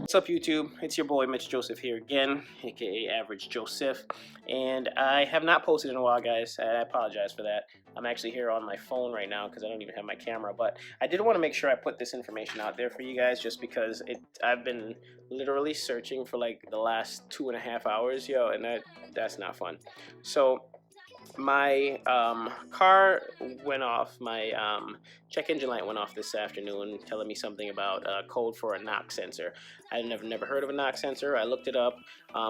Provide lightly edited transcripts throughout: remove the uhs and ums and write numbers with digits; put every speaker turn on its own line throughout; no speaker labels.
What's up, YouTube? It's your boy Mitch Joseph here again, aka Average Joseph, and I have not posted in a while, guys. I apologize for that. I'm actually here on my phone right now because I don't even have my camera, but I did want to make sure I put this information out there for you guys, just because I've been literally searching for like the last 2.5 hours, yo, and that's not fun. So my car went off. My check engine light went off this afternoon, telling me something about code for a knock sensor. I never heard of a knock sensor. I looked it up.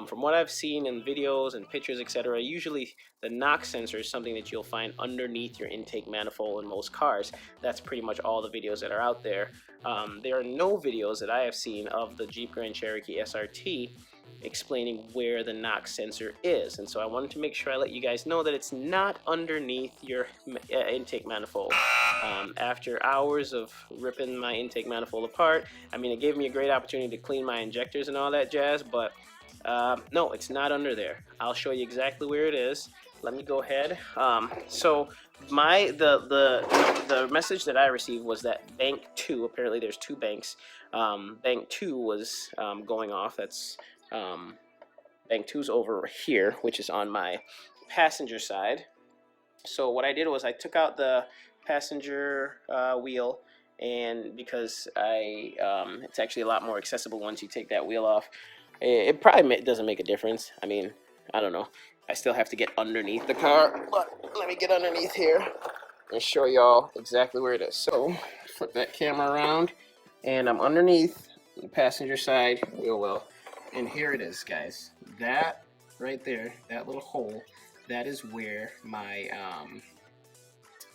From what I've seen in videos and pictures, etc., usually the knock sensor is something that you'll find underneath your intake manifold in most cars. That's pretty much all the videos that are out there. There are no videos that I have seen of the Jeep Grand Cherokee SRT explaining where the knock sensor is, and so I wanted to make sure I let you guys know that it's not underneath your intake manifold. After hours of ripping my intake manifold apart, I mean, it gave me a great opportunity to clean my injectors and all that jazz, but no, it's not under there. I'll show you exactly where it is. Let me go ahead. So the message that I received was that bank 2, apparently there's 2 banks, bank 2 was going off. That's bank 2's over here, which is on my passenger side. So what I did was I took out the passenger wheel, and because it's actually a lot more accessible once you take that wheel off. It probably doesn't make a difference. I mean, I don't know. I still have to get underneath the car, but let me get underneath here and show y'all exactly where it is. So flip that camera around, and I'm underneath the passenger side wheel well. And here it is, guys. That right there, that little hole, that is where my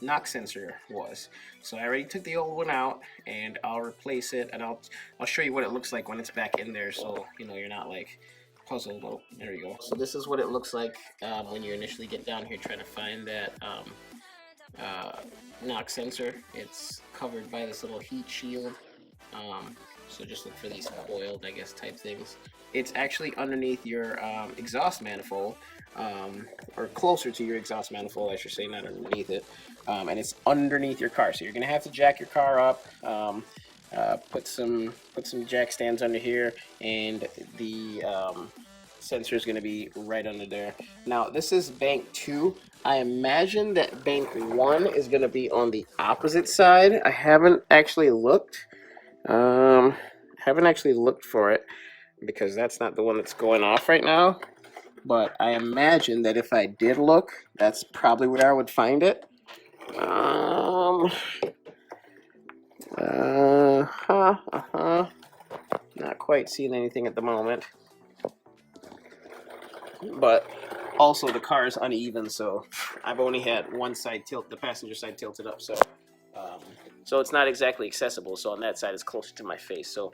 knock sensor was. So I already took the old one out, and I'll replace it, and I'll show you what it looks like when it's back in there, so you know you're not like puzzled. Oh, there we go. So this is what it looks like when you initially get down here trying to find that knock sensor. It's covered by this little heat shield. So just look for these coiled, I guess, type things. It's actually underneath your exhaust manifold, or closer to your exhaust manifold, I should say, not underneath it. And it's underneath your car, so you're gonna have to jack your car up, put some jack stands under here, and the sensor is gonna be right under there. Now this is bank 2. I imagine that bank 1 is gonna be on the opposite side. I haven't actually looked. Haven't actually looked for it because that's not the one that's going off right now. But I imagine that if I did look, that's probably where I would find it. Not quite seeing anything at the moment. But also the car is uneven, so I've only had one side the passenger side tilted up, so it's not exactly accessible. So on that side it's closer to my face. So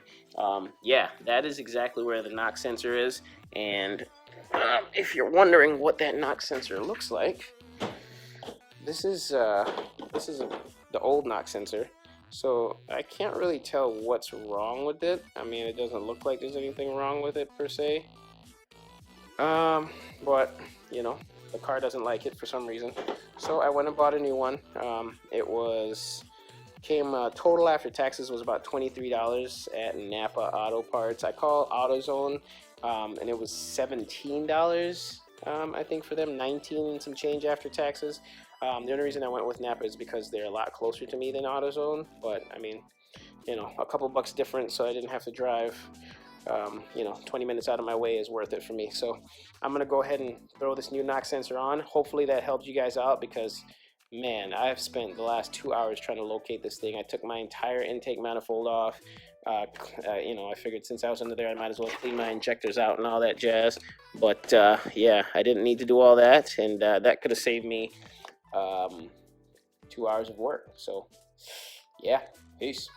yeah, that is exactly where the knock sensor is. And if you're wondering what that knock sensor looks like, this is the old knock sensor. So I can't really tell what's wrong with it. I mean, it doesn't look like there's anything wrong with it per se. But you know, the car doesn't like it for some reason. So I went and bought a new one. It came total after taxes was about $23 at Napa Auto Parts. I called AutoZone, and it was $17, I think, for them, 19 and some change after taxes. The only reason I went with Napa is because they're a lot closer to me than AutoZone, but I mean, you know, a couple bucks different, so I didn't have to drive 20 minutes out of my way is worth it for me. So I'm gonna go ahead and throw this new knock sensor on. Hopefully that helped you guys out, because man, I've spent the last 2 hours trying to locate this thing. I took my entire intake manifold off. I figured since I was under there, I might as well clean my injectors out and all that jazz. But yeah, I didn't need to do all that, and that could have saved me 2 hours of work. So yeah, peace.